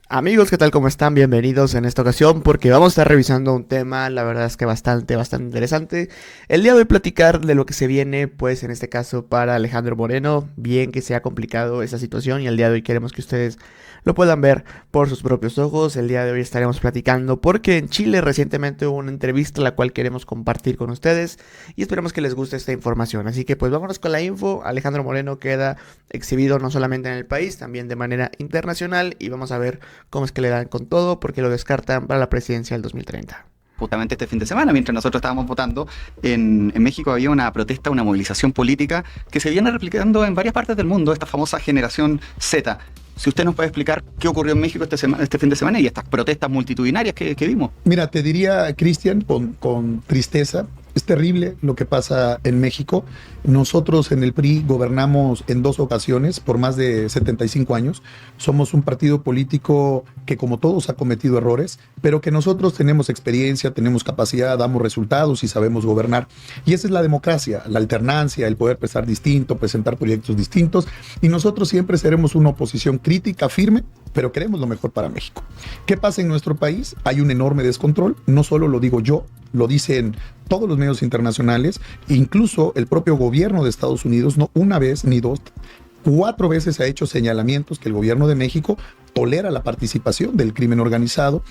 Amigos, ¿qué tal? ¿Cómo están? Bienvenidos en esta ocasión porque vamos a estar revisando un tema, la verdad es que bastante interesante. El día de hoy platicar de lo que se viene, pues en este caso para Alejandro Moreno, bien que sea complicado esa situación y el día de hoy queremos que ustedes lo puedan ver por sus propios ojos. El día de hoy estaremos platicando porque en Chile recientemente hubo una entrevista la cual queremos compartir con ustedes y esperamos que les guste esta información. Así que pues vámonos con la info. Alejandro Moreno queda exhibido no solamente en el país, también de manera internacional y vamos a ver cómo es que le dan con todo, porque lo descartan para la presidencia del 2030. Justamente este fin de semana, mientras nosotros estábamos votando, en México había una protesta, una movilización política que se viene replicando en varias partes del mundo, esta famosa generación Z. Si usted nos puede explicar qué ocurrió en México este fin de semana y estas protestas multitudinarias que vimos. Mira, te diría, Cristian, con tristeza, es terrible lo que pasa en México. Nosotros en el PRI gobernamos en 2 ocasiones por más de 75 años. Somos un partido político que, como todos, ha cometido errores, pero que nosotros tenemos experiencia, tenemos capacidad, damos resultados y sabemos gobernar. Y esa es la democracia, la alternancia, el poder pensar distinto, presentar proyectos distintos. Y nosotros siempre seremos una oposición crítica, firme, pero queremos lo mejor para México. ¿Qué pasa en nuestro país? Hay un enorme descontrol. No solo lo digo yo, lo dicen todos los medios internacionales, incluso el propio gobierno de Estados Unidos, no una vez ni dos, 4 veces ha hecho señalamientos que el gobierno de México tolera la participación del crimen organizado.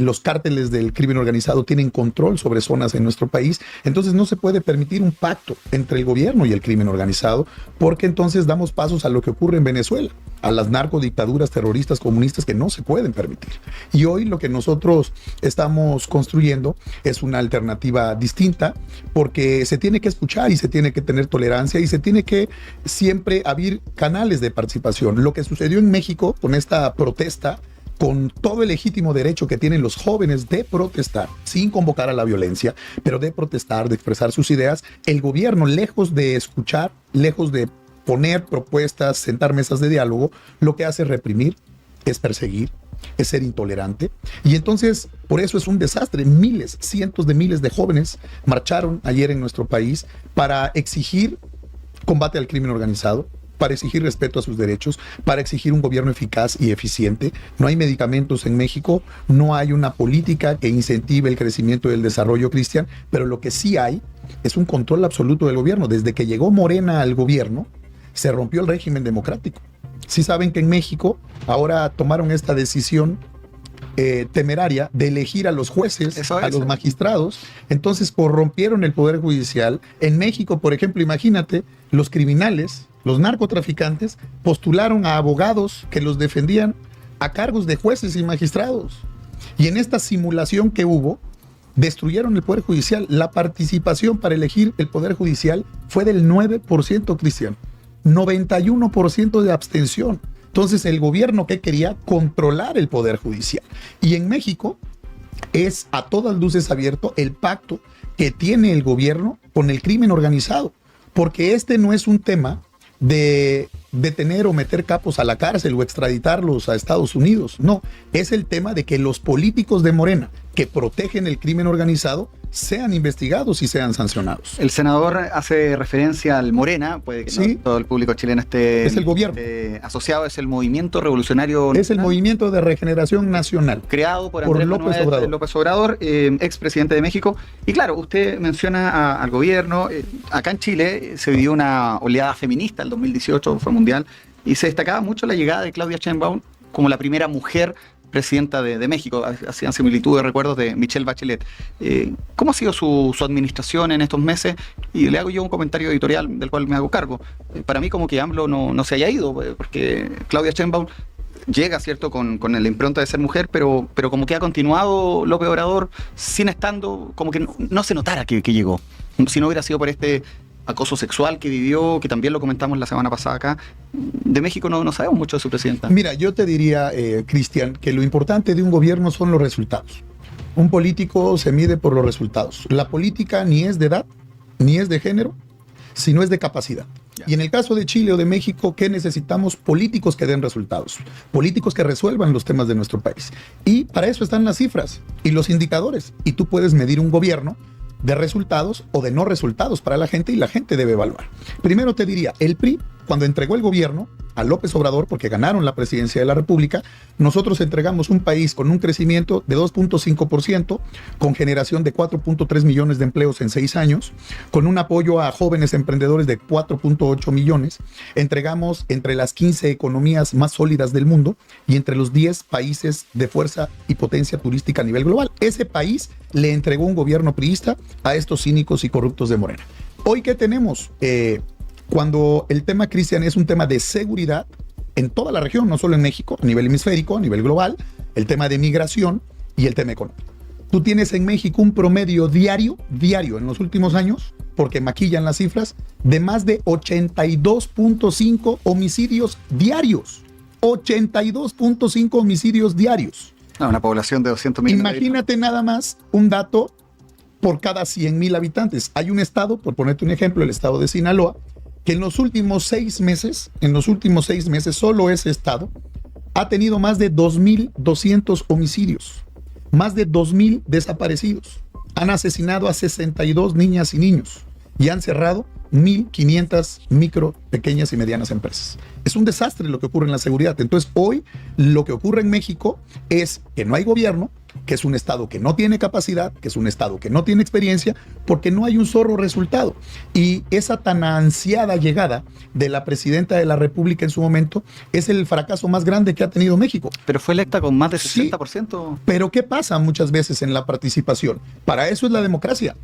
Los cárteles del crimen organizado tienen control sobre zonas en nuestro país. Entonces no se puede permitir un pacto entre el gobierno y el crimen organizado, porque entonces damos pasos a lo que ocurre en Venezuela, a las narcodictaduras terroristas comunistas que no se pueden permitir. Y hoy lo que nosotros estamos construyendo es una alternativa distinta, porque se tiene que escuchar y se tiene que tener tolerancia y se tiene que siempre abrir canales de participación. Lo que sucedió en México con esta protesta, con todo el legítimo derecho que tienen los jóvenes de protestar, sin convocar a la violencia, pero de protestar, de expresar sus ideas, el gobierno, lejos de escuchar, lejos de poner propuestas, sentar mesas de diálogo, lo que hace es reprimir, es perseguir, es ser intolerante. Y entonces, por eso es un desastre. Miles, cientos de miles de jóvenes marcharon ayer en nuestro país para exigir combate al crimen organizado, para exigir respeto a sus derechos, para exigir un gobierno eficaz y eficiente. No hay medicamentos en México, no hay una política que incentive el crecimiento y el desarrollo, Cristian, pero lo que sí hay es un control absoluto del gobierno. Desde que llegó Morena al gobierno, se rompió el régimen democrático. Sí saben que en México ahora tomaron esta decisión temeraria de elegir a los jueces, a los magistrados. Entonces corrompieron el poder judicial. En México, por ejemplo, imagínate, los criminales, los narcotraficantes, postularon a abogados que los defendían a cargos de jueces y magistrados. Y en esta simulación que hubo, destruyeron el poder judicial. La participación para elegir el poder judicial fue del 9%, Cristian. 91% de abstención. Entonces el gobierno que quería controlar el poder judicial. Y en México es a todas luces abierto el pacto que tiene el gobierno con el crimen organizado. Porque este no es un tema de detener o meter capos a la cárcel o extraditarlos a Estados Unidos. No, es el tema de que los políticos de Morena que protegen el crimen organizado sean investigados y sean sancionados. El senador hace referencia al Morena, puede que sí, no todo el público chileno esté, es el gobierno. Asociado, es el Movimiento Revolucionario Nacional, es el Movimiento de Regeneración Nacional, creado por Andrés Manuel López Obrador, expresidente de México. Y claro, usted menciona al gobierno. Acá en Chile se vivió una oleada feminista, el 2018 fue mundial, y se destacaba mucho la llegada de Claudia Sheinbaum como la primera mujer presidenta de México. Hacían similitud de recuerdos de Michelle Bachelet. ¿Cómo ha sido su administración en estos meses? Y le hago yo un comentario editorial del cual me hago cargo. Para mí como que AMLO no se haya ido, porque Claudia Sheinbaum llega, ¿cierto?, con la impronta de ser mujer, pero como que ha continuado López Obrador sin estando, como que no se notara que llegó. Si no hubiera sido por este acoso sexual que vivió, que también lo comentamos la semana pasada acá, de México no sabemos mucho de su presidenta. Mira, yo te diría, Cristian, que lo importante de un gobierno son los resultados. Un político se mide por los resultados. La política ni es de edad, ni es de género, sino es de capacidad. Y en el caso de Chile o de México, ¿qué necesitamos? Políticos que den resultados, políticos que resuelvan los temas de nuestro país. Y para eso están las cifras y los indicadores. Y tú puedes medir un gobierno de resultados o de no resultados para la gente, y la gente debe evaluar. Primero te diría, el PRI cuando entregó el gobierno a López Obrador, porque ganaron la presidencia de la República, nosotros entregamos un país con un crecimiento de 2.5%, con generación de 4.3 millones de empleos en 6 años, con un apoyo a jóvenes emprendedores de 4.8 millones. Entregamos entre las 15 economías más sólidas del mundo y entre los 10 países de fuerza y potencia turística a nivel global. Ese país le entregó un gobierno priista a estos cínicos y corruptos de Morena. Hoy, ¿qué tenemos? Cuando el tema, Cristian, es un tema de seguridad en toda la región, no solo en México, a nivel hemisférico, a nivel global, el tema de migración y el tema económico. Tú tienes en México un promedio diario en los últimos años, porque maquillan las cifras, de más de 82.5 homicidios diarios. 82.5 homicidios diarios. Una población de 200.000. Imagínate nada más un dato por cada 100,000 habitantes. Hay un estado, por ponerte un ejemplo, el estado de Sinaloa, que en los últimos 6 meses, solo ese estado ha tenido más de 2.200 homicidios, más de 2.000 desaparecidos. Han asesinado a 62 niñas y niños y han cerrado 1.500 micro, pequeñas y medianas empresas. Es un desastre lo que ocurre en la seguridad. Entonces, hoy lo que ocurre en México es que no hay gobierno, que es un estado que no tiene capacidad, que es un estado que no tiene experiencia, porque no hay un solo resultado. Y esa tan ansiada llegada de la presidenta de la República en su momento es el fracaso más grande que ha tenido México. Pero fue electa con más de 60%. Sí, pero ¿qué pasa muchas veces en la participación? Para eso es la democracia,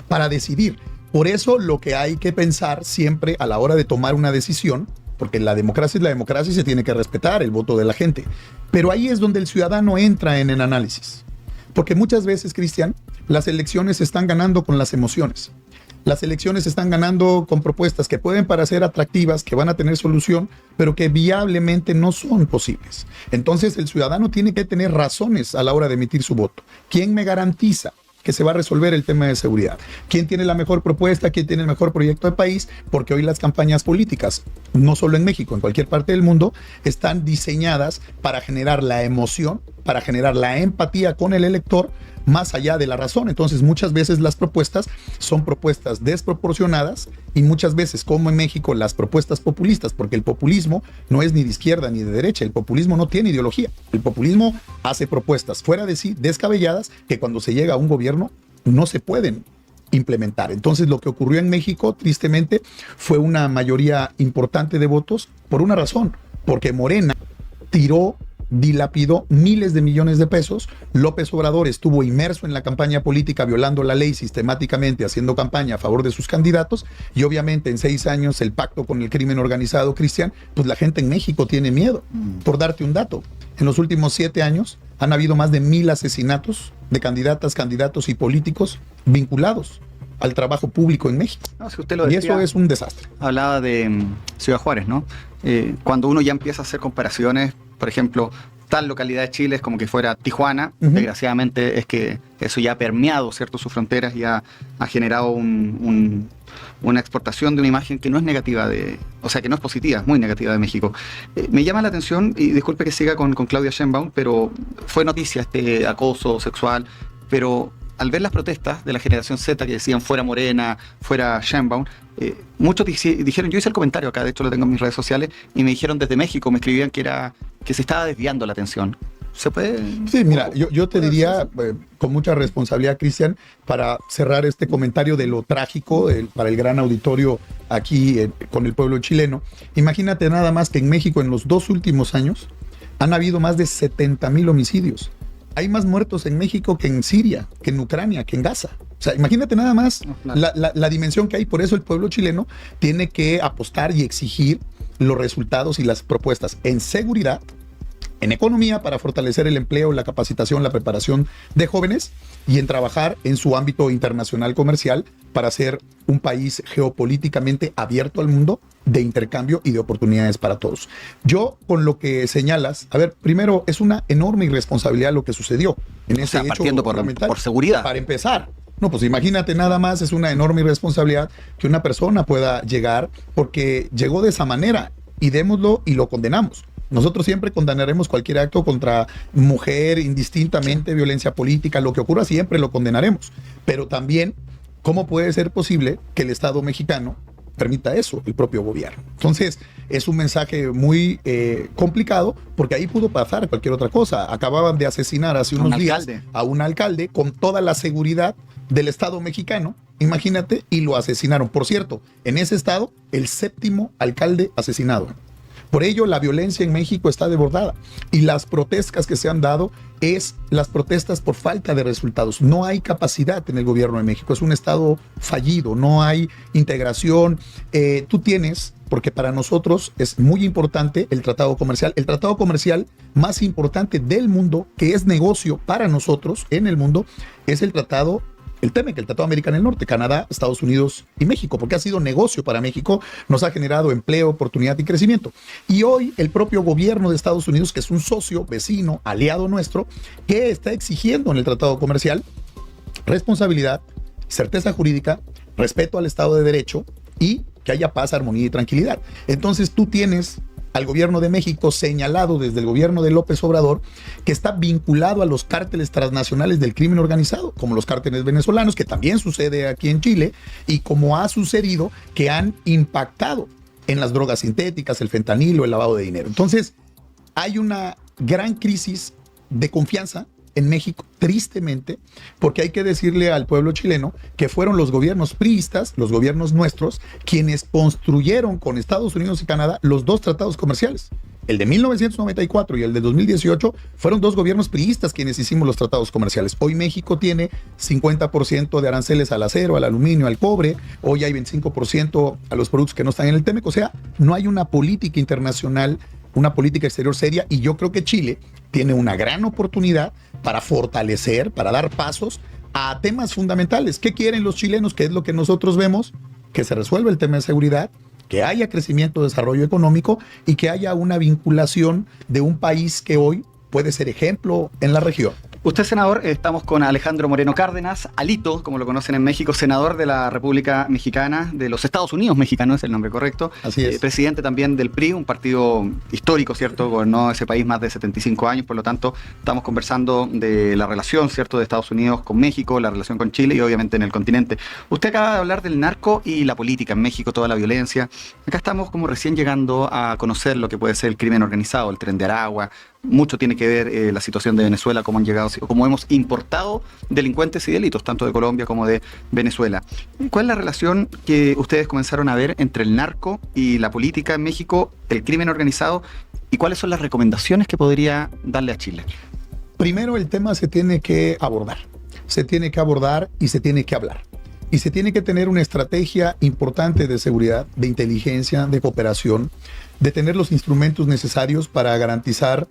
para decidir. Por eso lo que hay que pensar siempre a la hora de tomar una decisión, porque la democracia es la democracia y se tiene que respetar el voto de la gente. Pero ahí es donde el ciudadano entra en el análisis. Porque muchas veces, Cristian, las elecciones se están ganando con las emociones. Las elecciones se están ganando con propuestas que pueden parecer atractivas, que van a tener solución, pero que viablemente no son posibles. Entonces el ciudadano tiene que tener razones a la hora de emitir su voto. ¿Quién me garantiza que se va a resolver el tema de seguridad? ¿Quién tiene la mejor propuesta? ¿Quién tiene el mejor proyecto de país? Porque hoy las campañas políticas, no solo en México, en cualquier parte del mundo, están diseñadas para generar la emoción, para generar la empatía con el elector, más allá de la razón. Entonces, muchas veces las propuestas son propuestas desproporcionadas y muchas veces, como en México, las propuestas populistas, porque el populismo no es ni de izquierda ni de derecha, el populismo no tiene ideología. El populismo hace propuestas fuera de sí, descabelladas, que cuando se llega a un gobierno no se pueden implementar. Entonces, lo que ocurrió en México, tristemente, fue una mayoría importante de votos por una razón, porque Morena dilapidó miles de millones de pesos. López Obrador estuvo inmerso en la campaña política, violando la ley sistemáticamente, haciendo campaña a favor de sus candidatos, y obviamente en 6 años el pacto con el crimen organizado, Cristian, pues la gente en México tiene miedo. Por darte un dato, en los últimos 7 años han habido más de 1,000 asesinatos de candidatas, candidatos y políticos vinculados al trabajo público en México. No, si usted lo decía, y eso es un desastre. Hablaba de Ciudad Juárez, ¿no? Cuando uno ya empieza a hacer comparaciones, por ejemplo, tal localidad de Chile es como que fuera Tijuana. Desgraciadamente es que eso ya ha permeado, ¿cierto?, sus fronteras y ha generado una exportación de una imagen que no es negativa, que no es positiva, es muy negativa de México. Me llama la atención, y disculpe que siga con Claudia Sheinbaum, pero fue noticia este acoso sexual, pero al ver las protestas de la generación Z que decían fuera Morena, fuera Sheinbaum, muchos dijeron, yo hice el comentario acá, de hecho lo tengo en mis redes sociales, y me dijeron desde México, me escribían que se estaba desviando la atención. ¿Se puede? Sí, mira, yo te diría con mucha responsabilidad, Cristian, para cerrar este comentario de lo trágico para el gran auditorio aquí con el pueblo chileno. Imagínate nada más que en México en los 2 últimos años han habido más de 70,000 homicidios. Hay más muertos en México que en Siria, que en Ucrania, que en Gaza. O sea, imagínate nada más la dimensión que hay. Por eso el pueblo chileno tiene que apostar y exigir los resultados y las propuestas en seguridad, en economía para fortalecer el empleo, la capacitación, la preparación de jóvenes, y en trabajar en su ámbito internacional comercial para ser un país geopolíticamente abierto al mundo, de intercambio y de oportunidades para todos. Yo, con lo que señalas, a ver, primero, es una enorme irresponsabilidad lo que sucedió en ese hecho partiendo por seguridad. Para empezar. No, pues imagínate nada más, es una enorme irresponsabilidad que una persona pueda llegar, porque llegó de esa manera, y démoslo y lo condenamos. Nosotros siempre condenaremos cualquier acto contra mujer, indistintamente, violencia política, lo que ocurra siempre lo condenaremos. Pero también, ¿cómo puede ser posible que el Estado mexicano permita eso el propio gobierno. Entonces, es un mensaje muy complicado, porque ahí pudo pasar cualquier otra cosa. Acababan de asesinar hace unos días a un alcalde con toda la seguridad del Estado mexicano, imagínate, y lo asesinaron. Por cierto, en ese estado, el 7º alcalde asesinado. Por ello, la violencia en México está desbordada, y las protestas que se han dado es las protestas por falta de resultados. No hay capacidad en el gobierno de México, es un estado fallido, no hay integración. Tú tienes, porque para nosotros es muy importante el tratado comercial más importante del mundo, que es negocio para nosotros en el mundo, es el TEMEC, el Tratado Americano del Norte, Canadá, Estados Unidos y México, porque ha sido negocio para México, nos ha generado empleo, oportunidad y crecimiento. Y hoy el propio gobierno de Estados Unidos, que es un socio, vecino, aliado nuestro, que está exigiendo en el Tratado Comercial responsabilidad, certeza jurídica, respeto al Estado de Derecho y que haya paz, armonía y tranquilidad. Entonces tú tienes al gobierno de México señalado desde el gobierno de López Obrador, que está vinculado a los cárteles transnacionales del crimen organizado, como los cárteles venezolanos, que también sucede aquí en Chile, y como ha sucedido que han impactado en las drogas sintéticas, el fentanilo, el lavado de dinero. Entonces, hay una gran crisis de confianza en México, tristemente, porque hay que decirle al pueblo chileno que fueron los gobiernos priistas, los gobiernos nuestros, quienes construyeron con Estados Unidos y Canadá los dos tratados comerciales. El de 1994 y el de 2018 fueron dos gobiernos priistas quienes hicimos los tratados comerciales. Hoy México tiene 50% de aranceles al acero, al aluminio, al cobre. Hoy hay 25% a los productos que no están en el TEMEC. O sea, no hay una política internacional, una política exterior seria, y yo creo que Chile tiene una gran oportunidad para fortalecer, para dar pasos a temas fundamentales. ¿Qué quieren los chilenos? ¿Qué es lo que nosotros vemos? Que se resuelva el tema de seguridad, que haya crecimiento, desarrollo económico y que haya una vinculación de un país que hoy puede ser ejemplo en la región. Usted, senador, estamos con Alejandro Moreno Cárdenas, Alito, como lo conocen en México, senador de la República Mexicana, de los Estados Unidos mexicanos, es el nombre correcto. Así es. Presidente también del PRI, un partido histórico, ¿cierto? Gobernó ese país más de 75 años, por lo tanto, estamos conversando de la relación, ¿cierto?, de Estados Unidos con México, la relación con Chile y obviamente en el continente. Usted acaba de hablar del narco y la política en México, toda la violencia. Acá estamos como recién llegando a conocer lo que puede ser el crimen organizado, el Tren de Aragua. Mucho tiene que ver la situación de Venezuela, cómo han llegado, cómo hemos importado delincuentes y delitos, tanto de Colombia como de Venezuela. ¿Cuál es la relación que ustedes comenzaron a ver entre el narco y la política en México, el crimen organizado, y cuáles son las recomendaciones que podría darle a Chile? Primero, el tema se tiene que abordar y se tiene que hablar. Y se tiene que tener una estrategia importante de seguridad, de inteligencia, de cooperación, de tener los instrumentos necesarios para garantizar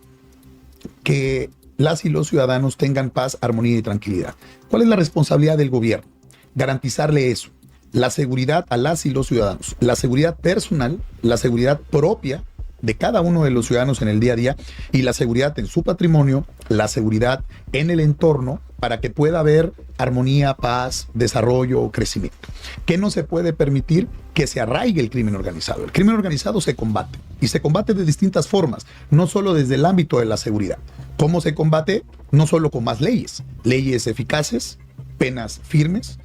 que las y los ciudadanos tengan paz, armonía y tranquilidad. ¿Cuál es la responsabilidad del gobierno? Garantizarle eso, la seguridad a las y los ciudadanos, la seguridad personal, la seguridad propia de cada uno de los ciudadanos en el día a día y la seguridad en su patrimonio, la seguridad en el entorno para que pueda haber armonía, paz, desarrollo, crecimiento. ¿Qué no se puede permitir? Que se arraigue el crimen organizado. El crimen organizado se combate y se combate de distintas formas, no solo desde el ámbito de la seguridad. ¿Cómo se combate? No solo con más leyes eficaces, penas firmes,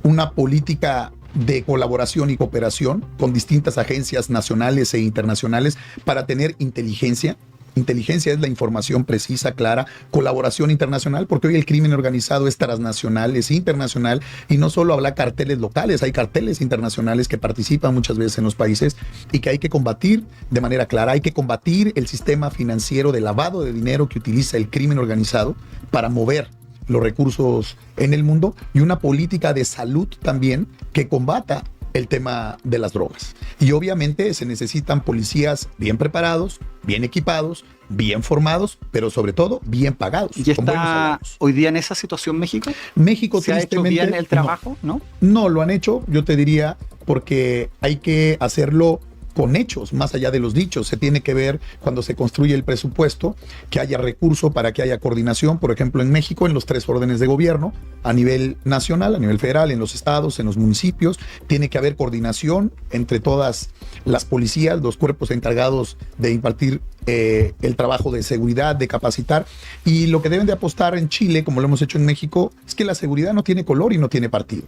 una política de colaboración y cooperación con distintas agencias nacionales e internacionales para tener inteligencia. Inteligencia es la información precisa, clara, colaboración internacional, porque hoy el crimen organizado es transnacional, es internacional, y no solo habla carteles locales, hay carteles internacionales que participan muchas veces en los países y que hay que combatir de manera clara. Hay que combatir el sistema financiero de lavado de dinero que utiliza el crimen organizado para mover los recursos en el mundo, y una política de salud también que combata el tema de las drogas. Y obviamente se necesitan policías bien preparados, bien equipados, bien formados, pero sobre todo bien pagados. ¿Y está hoy día en esa situación México? México ¿Se ha hecho bien el trabajo? No lo han hecho, yo te diría, porque hay que hacerlo con hechos, más allá de los dichos. Se tiene que ver cuando se construye el presupuesto, que haya recurso para que haya coordinación, por ejemplo en México, en los 3 órdenes de gobierno, a nivel nacional, a nivel federal, en los estados, en los municipios. Tiene que haber coordinación entre todas las policías, los cuerpos encargados de impartir el trabajo de seguridad, de capacitar. Y lo que deben de apostar en Chile, como lo hemos hecho en México, es que la seguridad no tiene color y no tiene partido.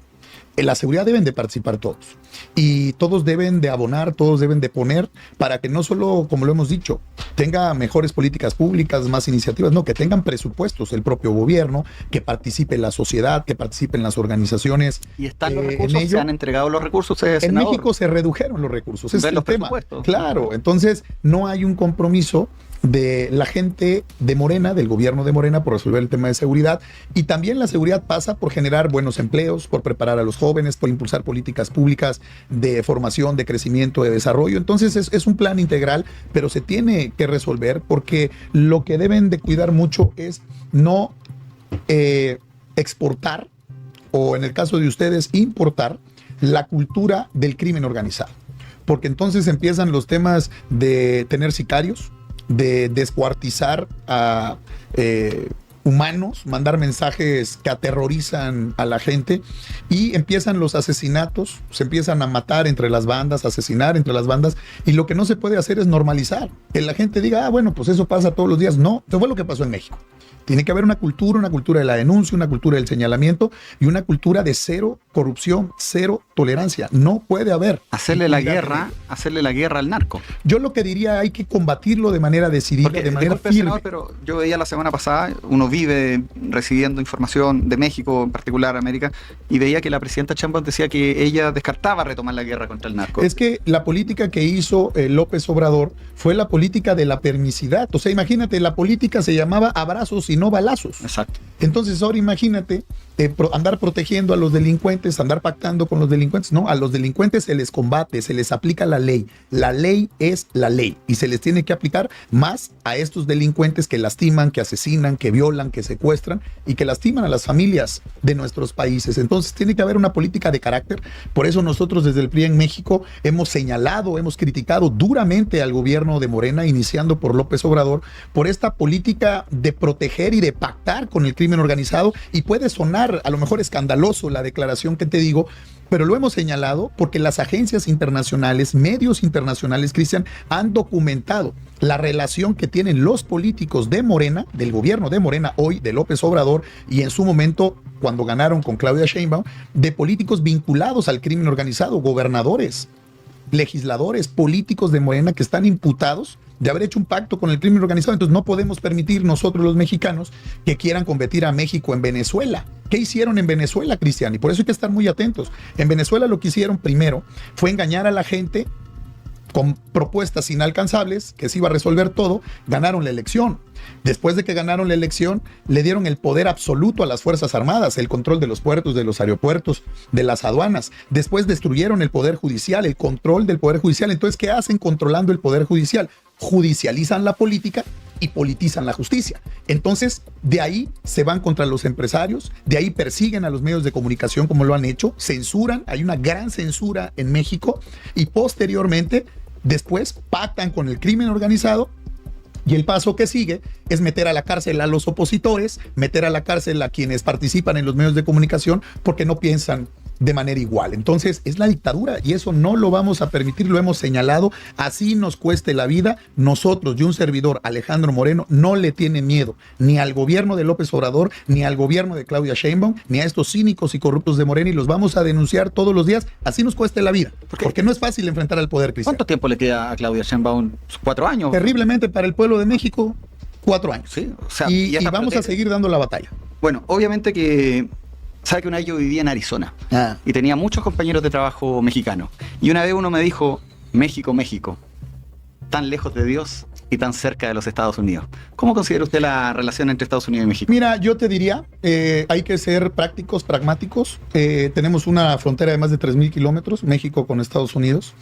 En la seguridad deben de participar todos y todos deben de abonar, todos deben de poner para que no solo, como lo hemos dicho, tenga mejores políticas públicas, más iniciativas, no, que tengan presupuestos el propio gobierno, que participe la sociedad, que participen las organizaciones. ¿Y están los recursos? ¿Se han entregado los recursos? En México se redujeron los recursos, es el tema. Claro, entonces no hay un compromiso de la gente de Morena, del gobierno de Morena, por resolver el tema de seguridad. Y también la seguridad pasa por generar buenos empleos, por preparar a los jóvenes, por impulsar políticas públicas de formación, de crecimiento, de desarrollo. Entonces es un plan integral, pero se tiene que resolver porque lo que deben de cuidar mucho es no exportar, o en el caso de ustedes, importar la cultura del crimen organizado. Porque entonces empiezan los temas de tener sicarios, de descuartizar a humanos, mandar mensajes que aterrorizan a la gente, y empiezan los asesinatos, se empiezan a matar entre las bandas, asesinar entre las bandas, y lo que no se puede hacer es normalizar, que la gente diga, bueno, pues eso pasa todos los días. No, eso fue lo que pasó en México. Tiene que haber una cultura de la denuncia, una cultura del señalamiento y una cultura de cero corrupción, cero tolerancia. No puede haber. Hacerle la guerra al narco. Yo lo que diría, hay que combatirlo de manera decidida, de manera firme. Senador, pero yo veía la semana pasada, uno vive recibiendo información de México, en particular América, y veía que la presidenta Sheinbaum decía que ella descartaba retomar la guerra contra el narco. Es que la política que hizo López Obrador fue la política de la permisividad. O sea, imagínate, la política se llamaba abrazos y no balazos. Exacto. Entonces ahora imagínate andar protegiendo a los delincuentes, andar pactando con los delincuentes. No, a los delincuentes se les combate, se les aplica la ley. La ley es la ley y se les tiene que aplicar más a estos delincuentes que lastiman, que asesinan, que violan, que secuestran y que lastiman a las familias de nuestros países. Entonces tiene que haber una política de carácter. Por eso nosotros desde el PRI en México hemos señalado, hemos criticado duramente al gobierno de Morena, iniciando por López Obrador, por esta política de proteger y de pactar con el crimen organizado. Y puede sonar a lo mejor escandaloso la declaración que te digo, pero lo hemos señalado porque las agencias internacionales, medios internacionales, Cristian, han documentado la relación que tienen los políticos de Morena, del gobierno de Morena hoy, de López Obrador, y en su momento, cuando ganaron con Claudia Sheinbaum, de políticos vinculados al crimen organizado, gobernadores, legisladores, políticos de Morena que están imputados de haber hecho un pacto con el crimen organizado. Entonces no podemos permitir nosotros los mexicanos que quieran convertir a México en Venezuela. ¿Qué hicieron en Venezuela, Cristian? Y por eso hay que estar muy atentos. En Venezuela lo que hicieron primero fue engañar a la gente con propuestas inalcanzables, que se iba a resolver todo. Ganaron la elección. Después de que ganaron la elección, le dieron el poder absoluto a las Fuerzas Armadas, el control de los puertos, de los aeropuertos, de las aduanas. Después destruyeron el Poder Judicial, el control del Poder Judicial. Entonces, ¿qué hacen controlando el Poder Judicial? Judicializan la política y politizan la justicia. Entonces, de ahí se van contra los empresarios, de ahí persiguen a los medios de comunicación como lo han hecho, censuran, hay una gran censura en México, y posteriormente, después pactan con el crimen organizado. Y el paso que sigue es meter a la cárcel a los opositores, meter a la cárcel a quienes participan en los medios de comunicación porque no piensan de manera igual. Entonces es la dictadura y eso no lo vamos a permitir, lo hemos señalado. Así nos cueste la vida, nosotros y un servidor, Alejandro Moreno, no le tiene miedo ni al gobierno de López Obrador, ni al gobierno de Claudia Sheinbaum, ni a estos cínicos y corruptos de Morena, y los vamos a denunciar todos los días, así nos cueste la vida. Porque no es fácil enfrentar al poder, Cristian. ¿Cuánto tiempo le queda a Claudia Sheinbaum? ¿4 años? Terriblemente para el pueblo de México, 4 años. Sí, o sea, y vamos a seguir dando la batalla. Bueno, obviamente que sabe que una vez yo vivía en Arizona y tenía muchos compañeros de trabajo mexicanos. Y una vez uno me dijo, México, México, tan lejos de Dios y tan cerca de los Estados Unidos. ¿Cómo considera usted la relación entre Estados Unidos y México? Mira, yo te diría, hay que ser prácticos, pragmáticos. Tenemos una frontera de más de 3,000 kilómetros, México con Estados Unidos.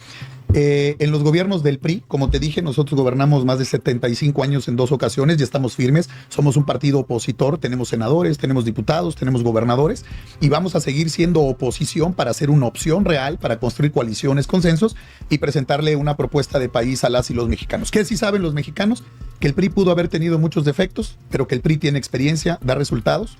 En los gobiernos del PRI, como te dije, nosotros gobernamos más de 75 años en 2 ocasiones y estamos firmes. Somos un partido opositor, tenemos senadores, tenemos diputados, tenemos gobernadores y vamos a seguir siendo oposición para hacer una opción real, para construir coaliciones, consensos y presentarle una propuesta de país a las y los mexicanos. ¿Qué sí saben los mexicanos? Que el PRI pudo haber tenido muchos defectos, pero que el PRI tiene experiencia, da resultados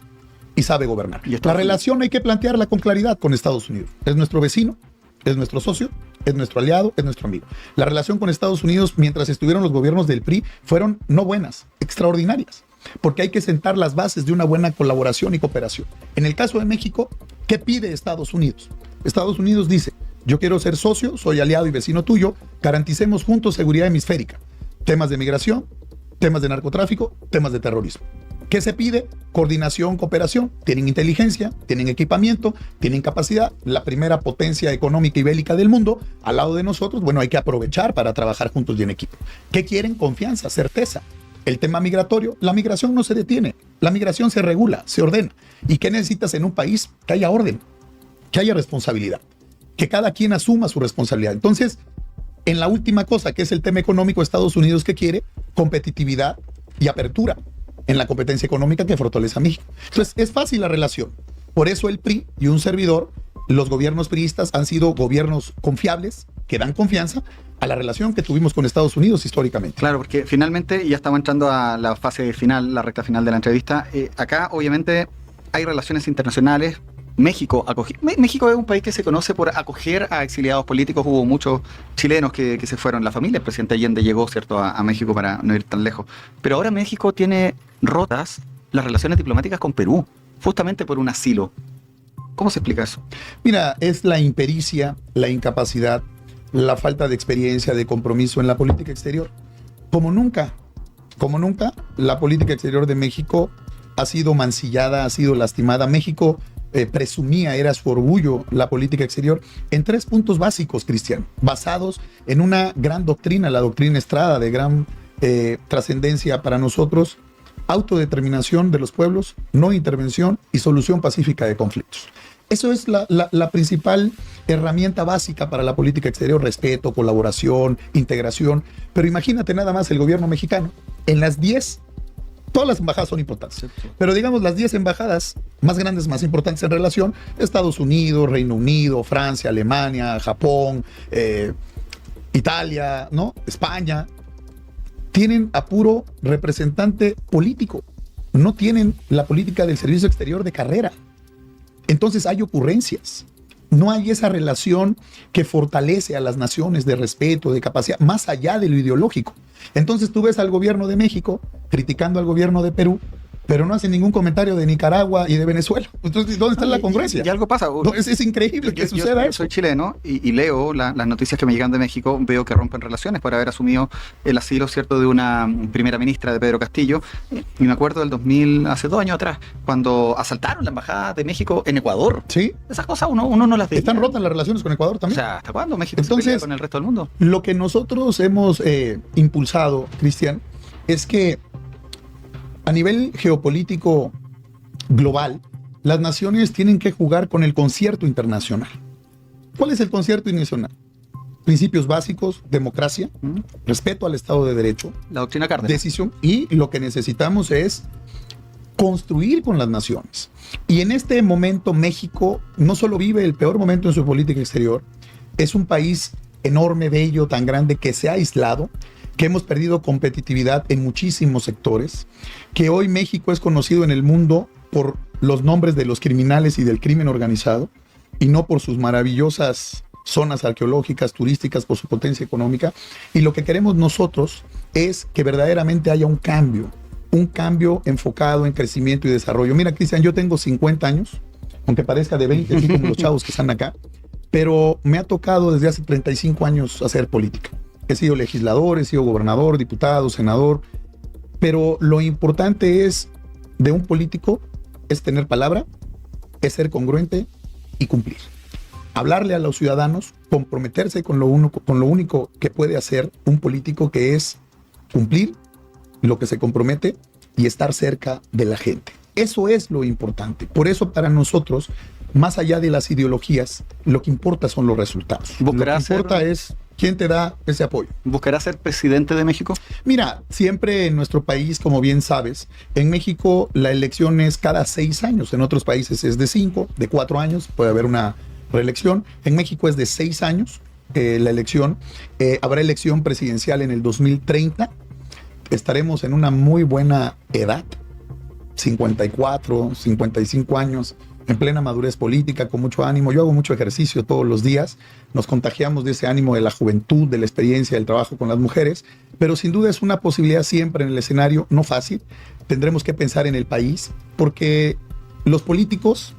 y sabe gobernar. La relación hay que plantearla con claridad con Estados Unidos. Es nuestro vecino, es nuestro socio, es nuestro aliado, es nuestro amigo. La relación con Estados Unidos mientras estuvieron los gobiernos del PRI fueron no buenas, extraordinarias, porque hay que sentar las bases de una buena colaboración y cooperación. En el caso de México, ¿Qué pide Estados Unidos? Estados Unidos dice, yo quiero ser socio, soy aliado y vecino tuyo, garanticemos juntos seguridad hemisférica, temas de migración, temas de narcotráfico, temas de terrorismo. ¿Qué se pide? Coordinación, cooperación. Tienen inteligencia, tienen equipamiento, tienen capacidad. La primera potencia económica y bélica del mundo, al lado de nosotros, bueno, hay que aprovechar para trabajar juntos y en equipo. ¿Qué quieren? Confianza, certeza. El tema migratorio, la migración no se detiene. La migración se regula, se ordena. ¿Y qué necesitas en un país? Que haya orden, que haya responsabilidad, que cada quien asuma su responsabilidad. Entonces, en la última cosa, que es el tema económico, Estados Unidos, ¿qué quiere? Competitividad y apertura en la competencia económica que fortalece a México. Entonces, es fácil la relación. Por eso el PRI y un servidor, los gobiernos priistas han sido gobiernos confiables, que dan confianza a la relación que tuvimos con Estados Unidos históricamente. Claro, porque finalmente ya estamos entrando a la fase final, la recta final de la entrevista. Acá, obviamente, hay relaciones internacionales. México es un país que se conoce por acoger a exiliados políticos. Hubo muchos chilenos que se fueron. La familia del presidente Allende llegó, ¿cierto?, a México para no ir tan lejos. Pero ahora México tiene rotas las relaciones diplomáticas con Perú, justamente por un asilo. ¿Cómo se explica eso? Mira, es la impericia, la incapacidad, la falta de experiencia, de compromiso en la política exterior. Como nunca, la política exterior de México ha sido mancillada, ha sido lastimada. México presumía, era su orgullo, la política exterior, en 3 puntos básicos, Cristian, basados en una gran doctrina, la doctrina Estrada, de gran trascendencia para nosotros: autodeterminación de los pueblos, no intervención y solución pacífica de conflictos. Eso es la principal herramienta básica para la política exterior: respeto, colaboración, integración. Pero imagínate nada más el gobierno mexicano, en las 10, todas las embajadas son importantes, pero digamos las 10 embajadas más grandes, más importantes en relación: Estados Unidos, Reino Unido, Francia, Alemania, Japón, Italia, ¿no?, España, tienen a puro representante político, no tienen la política del servicio exterior de carrera. Entonces hay ocurrencias, no hay esa relación que fortalece a las naciones de respeto, de capacidad, más allá de lo ideológico. Entonces tú ves al gobierno de México criticando al gobierno de Perú, pero no hacen ningún comentario de Nicaragua y de Venezuela. Entonces, ¿dónde está la congruencia? Y algo pasa. No, es increíble que suceda eso. Soy chileno y leo las noticias que me llegan de México, veo que rompen relaciones por haber asumido el asilo, ¿cierto?, de una primera ministra, de Pedro Castillo. Y me acuerdo del 2000, hace 2 años atrás, cuando asaltaron la embajada de México en Ecuador. Sí. Esas cosas uno no las veía. Están rotas las relaciones con Ecuador también. O sea, ¿hasta cuándo México entonces se pelea con el resto del mundo? Lo que nosotros hemos impulsado, Cristian, es que a nivel geopolítico global, las naciones tienen que jugar con el concierto internacional. ¿Cuál es el concierto internacional? Principios básicos: democracia, respeto al Estado de Derecho, la doctrina Cárdenas, decisión, y lo que necesitamos es construir con las naciones. Y en este momento México no solo vive el peor momento en su política exterior, es un país enorme, bello, tan grande, que se ha aislado, que hemos perdido competitividad en muchísimos sectores, que hoy México es conocido en el mundo por los nombres de los criminales y del crimen organizado, y no por sus maravillosas zonas arqueológicas, turísticas, por su potencia económica. Y lo que queremos nosotros es que verdaderamente haya un cambio enfocado en crecimiento y desarrollo. Mira, Cristian, yo tengo 50 años, aunque parezca de 20, así como los chavos que están acá, pero me ha tocado desde hace 35 años hacer política. He sido legislador, he sido gobernador, diputado, senador, pero lo importante de un político es tener palabra, es ser congruente y cumplir. Hablarle a los ciudadanos, comprometerse con lo único que puede hacer un político, que es cumplir lo que se compromete y estar cerca de la gente. Eso es lo importante. Por eso, para nosotros, más allá de las ideologías, lo que importa son los resultados. Lo que importa es quién te da ese apoyo. ¿Buscará ser presidente de México? Mira, siempre en nuestro país, como bien sabes, en México la elección es cada 6 años. En otros países es de 5, de 4 años, puede haber una reelección. En México es de 6 años la elección. Habrá elección presidencial en el 2030. Estaremos en una muy buena edad, 54, 55 años, en plena madurez política, con mucho ánimo. Yo hago mucho ejercicio todos los días, nos contagiamos de ese ánimo de la juventud, de la experiencia, del trabajo con las mujeres, pero sin duda es una posibilidad siempre en el escenario, no fácil. Tendremos que pensar en el país, porque los políticos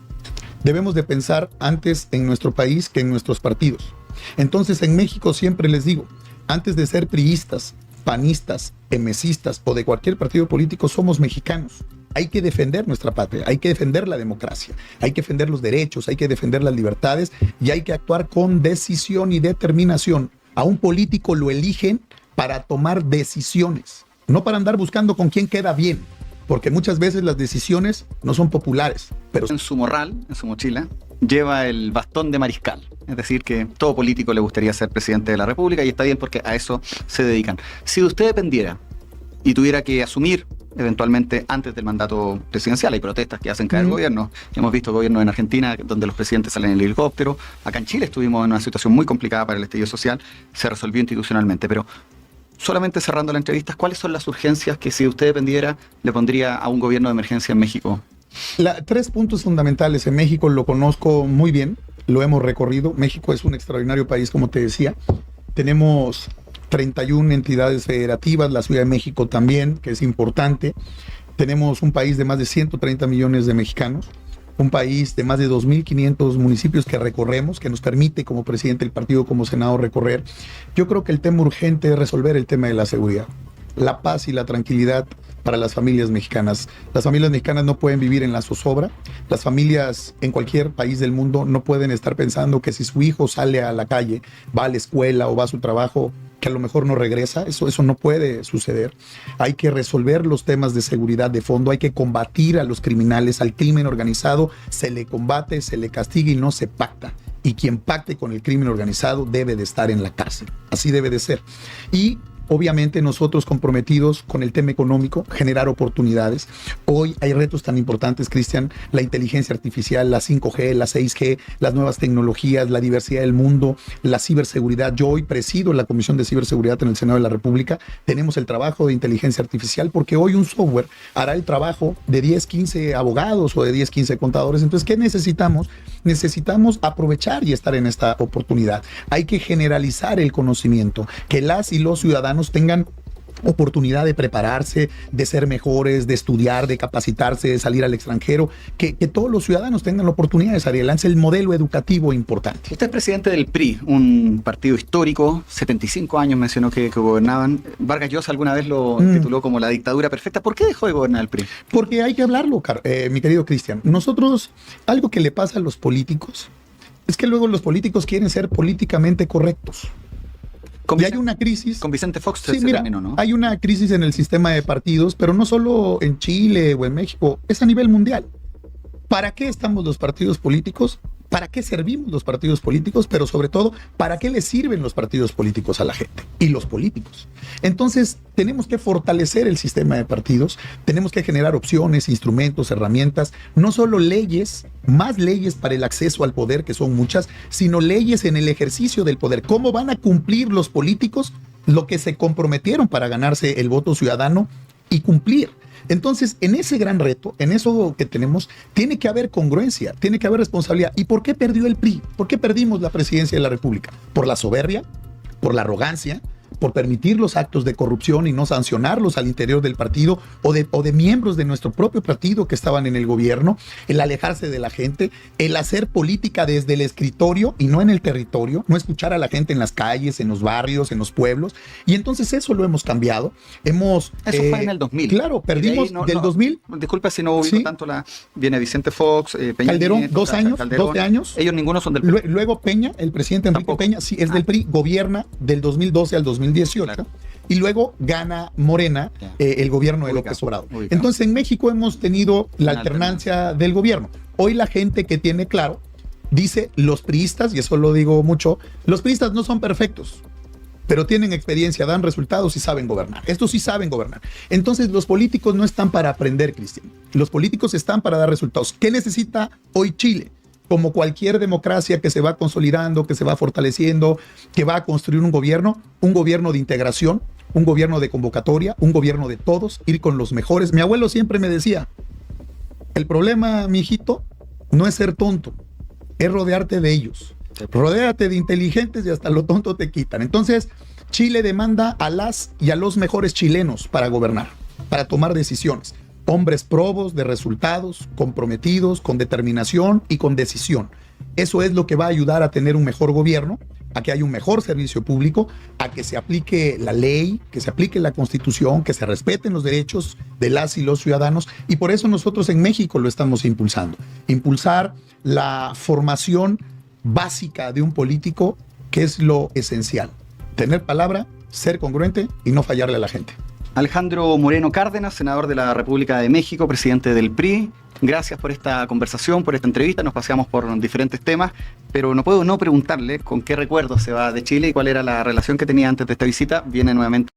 Debemos de pensar antes en nuestro país que en nuestros partidos. Entonces, en México siempre les digo, antes de ser priistas, panistas, emesistas o de cualquier partido político, somos mexicanos. Hay que defender nuestra patria, hay que defender la democracia, hay que defender los derechos, hay que defender las libertades y hay que actuar con decisión y determinación. A un político lo eligen para tomar decisiones, no para andar buscando con quién queda bien, porque muchas veces las decisiones no son populares. Pero en su morral, en su mochila, lleva el bastón de mariscal. Es decir, que todo político le gustaría ser presidente de la República y está bien porque a eso se dedican. Si usted dependiera y tuviera que asumir eventualmente antes del mandato presidencial, hay protestas que hacen caer gobiernos. Hemos visto gobiernos en Argentina donde los presidentes salen en el helicóptero. Acá en Chile estuvimos en una situación muy complicada para el estallido social. Se resolvió institucionalmente, pero solamente cerrando la entrevista, ¿cuáles son las urgencias que si usted dependiera le pondría a un gobierno de emergencia en México? 3 puntos fundamentales en México, lo conozco muy bien, lo hemos recorrido. México es un extraordinario país, como te decía. Tenemos 31 entidades federativas, la Ciudad de México también, que es importante. Tenemos un país de más de 130 millones de mexicanos, un país de más de 2.500 municipios que recorremos, que nos permite como presidente del partido, como senador, recorrer. Yo creo que el tema urgente es resolver el tema de la seguridad, la paz y la tranquilidad para las familias mexicanas. Las familias mexicanas no pueden vivir en la zozobra. Las familias en cualquier país del mundo no pueden estar pensando que si su hijo sale a la calle, va a la escuela o va a su trabajo, que a lo mejor no regresa. Eso no puede suceder. Hay que resolver los temas de seguridad de fondo, hay que combatir a los criminales, al crimen organizado. Se le combate, se le castiga y no se pacta. Y quien pacte con el crimen organizado debe de estar en la cárcel. Así debe de ser. Y obviamente nosotros comprometidos con el tema económico, generar oportunidades. Hoy hay retos tan importantes, Cristian, la inteligencia artificial, la 5G, la 6G, las nuevas tecnologías, la diversidad del mundo, la ciberseguridad. Yo hoy presido la Comisión de Ciberseguridad en el Senado de la República. Tenemos el trabajo de inteligencia artificial porque hoy un software hará el trabajo de 10, 15 abogados o de 10, 15 contadores. Entonces, ¿qué necesitamos? Necesitamos aprovechar y estar en esta oportunidad. Hay que generalizar el conocimiento, que las y los ciudadanos tengan oportunidad de prepararse, de ser mejores, de estudiar, de capacitarse, de salir al extranjero, que todos los ciudadanos tengan la oportunidad de salir adelante. Es el modelo educativo importante. Usted es presidente del PRI, un partido histórico, 75 años mencionó que gobernaban. Vargas Llosa alguna vez lo tituló como la dictadura perfecta. ¿Por qué dejó de gobernar el PRI? Porque hay que hablarlo, mi querido Cristian. Nosotros, algo que le pasa a los políticos, es que luego los políticos quieren ser políticamente correctos. Y hay una crisis. Con Vicente Fox sí, mira, terminó, ¿no? Hay una crisis en el sistema de partidos, pero no solo en Chile o en México, es a nivel mundial. ¿Para qué estamos los partidos políticos? ¿Para qué servimos los partidos políticos? Pero sobre todo, ¿para qué le sirven los partidos políticos a la gente y los políticos? Entonces, tenemos que fortalecer el sistema de partidos, tenemos que generar opciones, instrumentos, herramientas, no solo leyes, más leyes para el acceso al poder, que son muchas, sino leyes en el ejercicio del poder. ¿Cómo van a cumplir los políticos lo que se comprometieron para ganarse el voto ciudadano y cumplir? Entonces, en ese gran reto, en eso que tenemos, tiene que haber congruencia, tiene que haber responsabilidad. ¿Y por qué perdió el PRI? ¿Por qué perdimos la presidencia de la República? ¿Por la soberbia? ¿Por la arrogancia? ¿Por permitir los actos de corrupción y no sancionarlos al interior del partido o de miembros de nuestro propio partido que estaban en el gobierno? El alejarse de la gente, el hacer política desde el escritorio y no en el territorio, no escuchar a la gente en las calles, en los barrios, en los pueblos. Y entonces eso lo hemos cambiado. Eso fue en el 2000. Claro, perdimos del 2000. Disculpa si no ubico tanto viene Vicente Fox, Peña Calderón, Nieto, 2 años, Calderón. 12 años. Ellos ninguno son del PRI. Luego Peña, el presidente Enrique Peña, sí, es del PRI, gobierna del 2012 al 2018. Claro. Y luego gana Morena el gobierno de López Obrador. Entonces en México hemos tenido la alternancia del gobierno. Hoy la gente que tiene claro dice los priistas, y eso lo digo mucho, los priistas no son perfectos, pero tienen experiencia, dan resultados y saben gobernar. Estos sí saben gobernar. Entonces los políticos no están para aprender, Cristian. Los políticos están para dar resultados. ¿Qué necesita hoy Chile? Como cualquier democracia que se va consolidando, que se va fortaleciendo, que va a construir un gobierno de integración, un gobierno de convocatoria, un gobierno de todos, ir con los mejores. Mi abuelo siempre me decía, el problema, mijito, no es ser tonto, es rodearte de ellos. Rodéate de inteligentes y hasta lo tonto te quitan. Entonces, Chile demanda a las y a los mejores chilenos para gobernar, para tomar decisiones. Hombres probos, de resultados, comprometidos, con determinación y con decisión. Eso es lo que va a ayudar a tener un mejor gobierno, a que haya un mejor servicio público, a que se aplique la ley, que se aplique la Constitución, que se respeten los derechos de las y los ciudadanos, y por eso nosotros en México lo estamos impulsando. Impulsar la formación básica de un político, que es lo esencial. Tener palabra, ser congruente y no fallarle a la gente. Alejandro Moreno Cárdenas, senador de la República de México, presidente del PRI. Gracias por esta conversación, por esta entrevista. Nos paseamos por diferentes temas, pero no puedo no preguntarle con qué recuerdos se va de Chile y cuál era la relación que tenía antes de esta visita. Viene nuevamente